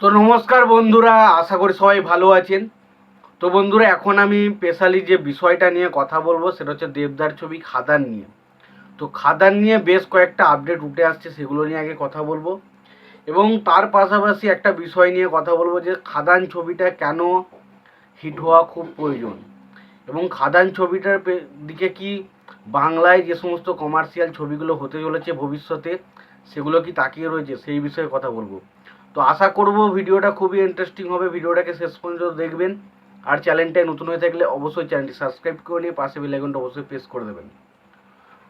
তো নমস্কার বন্ধুরা, আশা করি সবাই ভালো আছেন। তো বন্ধুরা, এখন আমি স্পেশালি যে বিষয়টা নিয়ে কথা বলবো সেটা হচ্ছে দেবদার ছবি খাদান নিয়ে। তো খাদান নিয়ে বেশ কয়েকটা আপডেট উঠে আসছে, সেগুলো নিয়ে আগে কথা বলবো এবং তার পাশাপাশি একটা বিষয় নিয়ে কথা বলবো যে খাদান ছবিটা কেন হিট হওয়া খুব প্রয়োজন এবং খাদান ছবিটার দিকে কি বাংলায় যে সমস্ত কমার্শিয়াল ছবিগুলো হতে চলেছে ভবিষ্যতে সেগুলো কি তাকিয়ে রয়েছে, সেই বিষয়ে কথা বলবো। তো আশা করব ভিডিওটা খুবই ইন্টারেস্টিং হবে, ভিডিওটাকে শেষ পর্যন্ত দেখবেন। আর চ্যানেলটায় নতুন হয়ে থাকলে অবশ্যই চ্যানেলটি সাবস্ক্রাইব করে নিয়ে পাশে বেল আইকনটা অবশ্যই প্রেস করে দেবেন।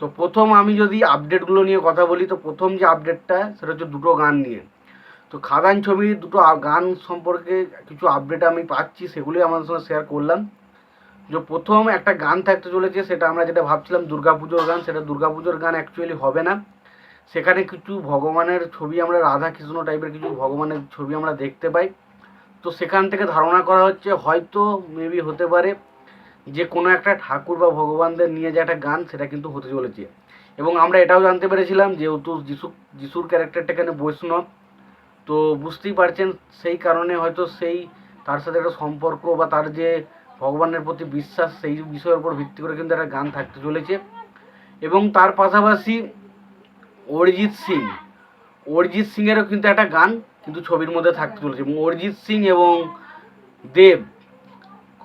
তো প্রথম আমি যদি আপডেটগুলো নিয়ে কথা বলি, তো প্রথম যে আপডেটটা সেটা হচ্ছে দুটো গান নিয়ে। তো খাদান ছবির দুটো গান সম্পর্কে কিছু আপডেট আমি পাচ্ছি, সেগুলোই আমাদের সঙ্গে শেয়ার করলাম। যে প্রথম একটা গান থাকতে চলেছে, সেটা আমরা যেটা ভাবছিলাম দুর্গাপুজোর গান, সেটা দুর্গাপুজোর গান অ্যাকচুয়ালি হবে না। সেখানে কিছু ভগবানের ছবি, আমরা রাধা কৃষ্ণ টাইপের কিছু ভগবানের ছবি আমরা দেখতে পাই। তো সেখান থেকে ধারণা করা হচ্ছে হয়তো মেবি হতে পারে যে কোনো একটা ঠাকুর বা ভগবানদের নিয়ে যে একটা গান সেটা কিন্তু হতে চলেছে। এবং আমরা এটাও জানতে পেরেছিলাম যেহেতু যিশুর ক্যারেক্টারটা এখানে বৈষ্ণব, তো বুঝতেই পারছেন সেই কারণে হয়তো সেই তার সাথে একটা সম্পর্ক বা তার যে ভগবানের প্রতি বিশ্বাস সেই বিষয়ের উপর ভিত্তি করে কিন্তু একটা গান থাকতে চলেছে। এবং তার পাশাপাশি অরিজিৎ সিং অরিজিৎ সিংয়েরও কিন্তু একটা গান কিন্তু ছবির মধ্যে থাকতে চলেছে এবং অরিজিৎ সিং এবং দেব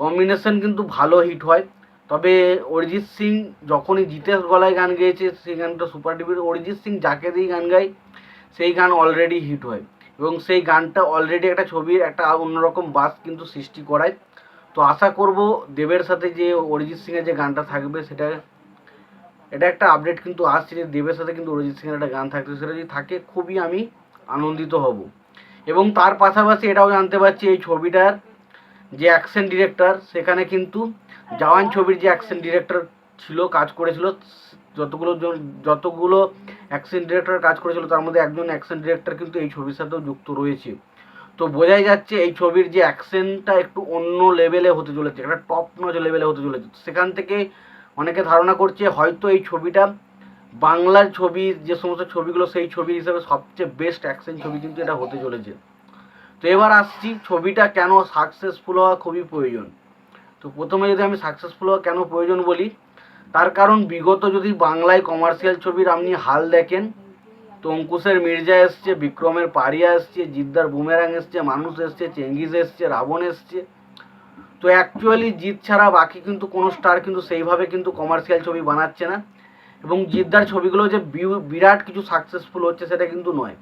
কম্বিনেশন কিন্তু ভালো হিট হয়। তবে অরিজিৎ সিং যখনই জিতের গলায় গান গেয়েছে সেই গানটা সুপার ডুপার, অরিজিৎ সিং যাকে দিয়ে গান গায় সেই গান অলরেডি হিট হয় এবং সেই গানটা অলরেডি একটা ছবির একটা অন্যরকম বাস কিন্তু সৃষ্টি করায়। তো আশা করব দেবের সাথে যে অরিজিৎ সিংয়ের যে গানটা থাকবে সেটা, এটা একটা আপডেট কিন্তু আসছে যে দেবের সাথে কিন্তু অরিজিৎ সিংয়ের একটা গান থাকছে, সেটা যদি থাকে খুবই আমি আনন্দিত হব। এবং তার পাশাপাশি এটাও জানতে পারছি এই ছবিটার যে অ্যাকশন ডিরেক্টর, সেখানে কিন্তু জওয়ান ছবির যে অ্যাকশন ডিরেক্টর ছিল, কাজ করেছিল, যতগুলো অ্যাকশন ডিরেক্টর কাজ করেছিল তার মধ্যে একজন অ্যাকশন ডিরেক্টর কিন্তু এই ছবির সাথেও যুক্ত রয়েছে। তো বোঝাই যাচ্ছে এই ছবির যে অ্যাকশনটা একটু অন্য লেভেলে হতে চলেছে, একটা টপ নচ লেভেলে হতে চলেছে। সেখান থেকে অনেকে ধারণা করছে হয়তো এই ছবিটা বাংলার ছবির যে সমস্ত ছবিগুলো সেই ছবি হিসেবে সবচেয়ে বেস্ট অ্যাকশন ছবি কিন্তু এটা হতে চলেছে। তো এবার আসছি ছবিটা কেন সাকসেসফুল হওয়া খুবই প্রয়োজন। তো প্রথমে যদি আমি সাকসেসফুল হওয়া কেন প্রয়োজন বলি, তার কারণ বিগত যদি বাংলায় কমার্শিয়াল ছবির আপনি হাল দেখেন, তো অঙ্কুশের মির্জা এসছে, বিক্রমের পারিয়া এসছে, জিদ্দার বুমেরাং এসছে, মানুষ এসছে, চেঙ্গিজ এসছে, রাবণ এসছে। তো অ্যাকচুয়ালি জিৎ ছাড়া বাকি কিন্তু কোনো স্টার কিন্তু সেইভাবে কিন্তু কমার্শিয়াল ছবি বানাচ্ছে না এবং জিদ্দার ছবিগুলো যে বিরাট কিছু সাকসেসফুল হচ্ছে সেটা কিন্তু নয়,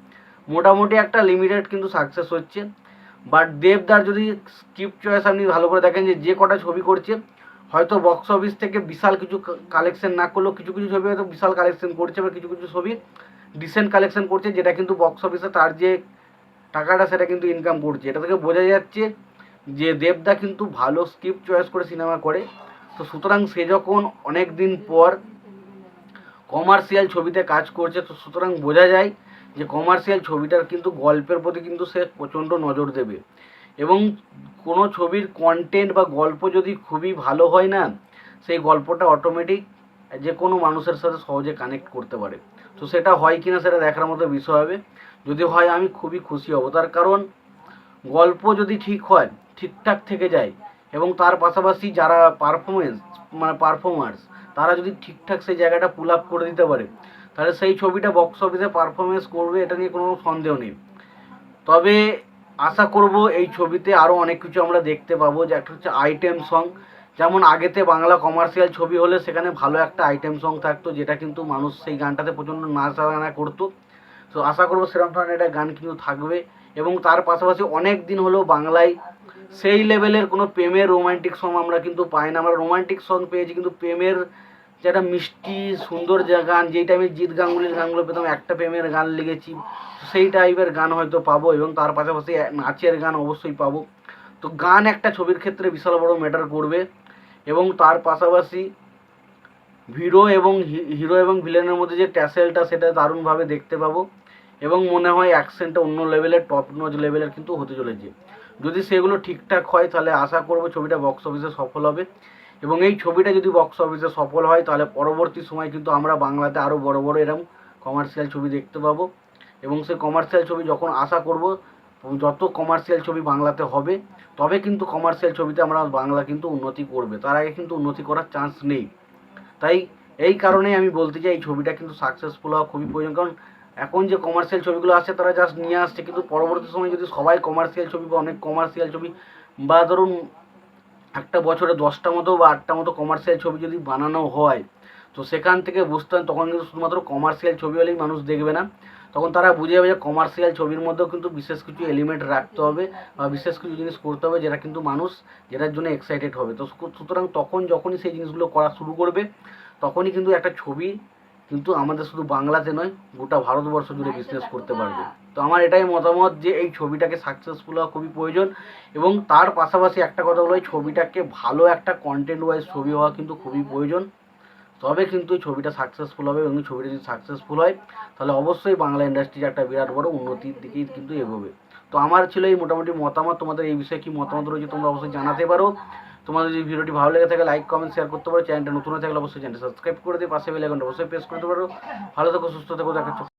মোটামুটি একটা লিমিটেড কিন্তু সাকসেস হচ্ছে। বাট দেবদার যদি স্ক্রিপ্ট চয়েস আপনি ভালো করে দেখেন যে কটা ছবি করছে, হয়তো বক্স অফিস থেকে বিশাল কিছু কালেকশন না করলেও কিছু কিছু ছবি হয়তো বিশাল কালেকশন করছে বা কিছু কিছু ছবি ডিসেন্ট কালেকশন করছে, যেটা কিন্তু বক্স অফিসে তার যে টাকাটা সেটা কিন্তু ইনকাম করছে। এটা থেকে বোঝা যাচ্ছে যে দেবদা কিন্তু ভালো স্ক্রিপ্ট চয়েস করে সিনেমা করে। তো সুতরাং সে যখন অনেক দিন পর কমার্শিয়াল ছবিতে কাজ করছে, তো সুতরাং বোঝা যায় যে কমার্শিয়াল ছবিটার কিন্তু গল্পের প্রতি কিন্তু সে প্রচণ্ড নজর দেবে এবং কোনো ছবির কন্টেন্ট বা গল্প যদি খুবই ভালো হয় না, সেই গল্পটা অটোমেটিক যে কোনো মানুষের সাথে সহজে কানেক্ট করতে পারে। তো সেটা হয় কি না সেটা দেখার মতো বিষয় হবে। যদি হয় আমি খুবই খুশি হব, তার কারণ গল্প যদি ঠিক হয়, ঠিকঠাক থেকে যায় এবং তার পাশাপাশি যারা পারফর্মার্স তারা যদি ঠিকঠাক সেই জায়গাটা পুল আপ করে দিতে পারে, তাহলে সেই ছবিটা বক্স অফিসে পারফরমেন্স করবে, এটা নিয়ে কোনো সন্দেহ নেই। তবে আশা করব এই ছবিতে আরও অনেক কিছু আমরা দেখতে পাবো, যে একটা হচ্ছে আইটেম সং। যেমন আগেতে বাংলা কমার্শিয়াল ছবি হলে সেখানে ভালো একটা আইটেম সং থাকতো, যেটা কিন্তু মানুষ সেই গানটাতে প্রচণ্ড নাচ করতো। তো আশা করবো সেরকম ধরনের একটা গান কিন্তু থাকবে এবং তার পাশাপাশি অনেক দিন হলো বাংলায় সেই লেভেলের কোনো প্রেমের রোমান্টিক সং আমরা কিন্তু পাই না। আমরা রোমান্টিক সং পেয়েছি কিন্তু প্রেমের যেটা মিষ্টি সুন্দর যে গান, যেই টাইমে জিৎ গাঙ্গুলির গানগুলো পেতাম, একটা প্রেমের গান লিখেছি, সেই টাইপের গান হয়তো পাবো এবং তার পাশাপাশি নাচের গান অবশ্যই পাবো। তো গান একটা ছবির ক্ষেত্রে বিশাল বড় ম্যাটার করবে এবং তার পাশাপাশি হিরো এবং ভিলেনের মধ্যে যে ট্যাসেলটা সেটা দারুণভাবে দেখতে পাবো এবং মনে হয় অ্যাকশনটা অন্য লেভেলের টপ নচ লেভেলের কিন্তু হতে চলেছে। যদি সেগুলো ঠিকঠাক হয় তাহলে আশা করব ছবিটা বক্স অফিসে সফল হবে এবং এই ছবিটা যদি বক্স অফিসে সফল হয় তাহলে পরবর্তী সময় কিন্তু আমরা বাংলাতে আরও বড় বড় এরকম কমার্শিয়াল ছবি দেখতে পাবো এবং সেই কমার্শিয়াল ছবি যখন আশা করব যত কমার্শিয়াল ছবি বাংলাতে হবে তবে কিন্তু কমার্শিয়াল ছবিতে আমরা বাংলা কিন্তু উন্নতি করবে, তার আগে কিন্তু উন্নতি করার চান্স নেই। তাই এই কারণেই আমি বলতে চাই এই ছবিটা কিন্তু সাকসেসফুল হওয়া খুবই প্রয়োজন। কারণ এখন যে কমার্শিয়াল ছবিগুলো আসছে তারা জাস্ট নিয়ে আসছে, কিন্তু পরবর্তী সময় যদি সবাই কমার্শিয়াল ছবি বা অনেক কমার্শিয়াল ছবি বা ধরুন একটা বছরে 10টা মতো বা 8টা মতো কমার্শিয়াল ছবি যদি বানানো হয়, তো সেখান থেকে বুঝতে হয় তখন কিন্তু শুধুমাত্র কমার্শিয়াল ছবি হলেই মানুষ দেখবে না, তখন তারা বুঝে যাবে যে কমার্শিয়াল ছবির মধ্যেও কিন্তু বিশেষ কিছু এলিমেন্ট রাখতে হবে বা বিশেষ কিছু জিনিস করতে হবে যেটা কিন্তু মানুষ যেটার জন্য এক্সাইটেড হবে। তো সুতরাং তখন যখনই সেই জিনিসগুলো করা শুরু করবে তখনই কিন্তু একটা ছবি কিন্তু আমাদের শুধু বাংলাতে নয় গোটা ভারতবর্ষ জুড়ে বিজনেস করতে পারবে। তো আমার এটাই মতামত যে এই ছবিটাকে সাকসেসফুল হওয়া খুবই প্রয়োজন, এবং তার পাশাপাশি একটা কথা হলো এই ছবিটাকে ভালো একটা কন্টেন্ট ওয়াইজ ছবি হওয়া কিন্তু খুবই প্রয়োজন, তবে কিন্তু এই ছবিটা সাকসেসফুল হবে। এবং ছবিটা যদি সাকসেসফুল হয় তাহলে অবশ্যই বাংলা ইন্ডাস্ট্রির একটা বিরাট বড় উন্নতির দিকেই কিন্তু এগোবে। তো আমার ছিল এই মোটামুটি মতামত, তোমাদের এই বিষয়ে কি মতামত রয়েছে তোমরা অবশ্যই জানাতে পারো। তোমাদের যদি ভিডিওটি ভালো লেগে থাকে লাইক কমেন্ট শেয়ার করতে পারো, চ্যানেলটা নতুন হয়ে থাকলে অবশ্যই চ্যানেলটা সাবস্ক্রাইব করে দিয়ে পাশে বেল আইকনটা অবশ্যই প্রেস করতে পারো। ভালো থেকো, সুস্থ থেকো, দেখাচ্ছ।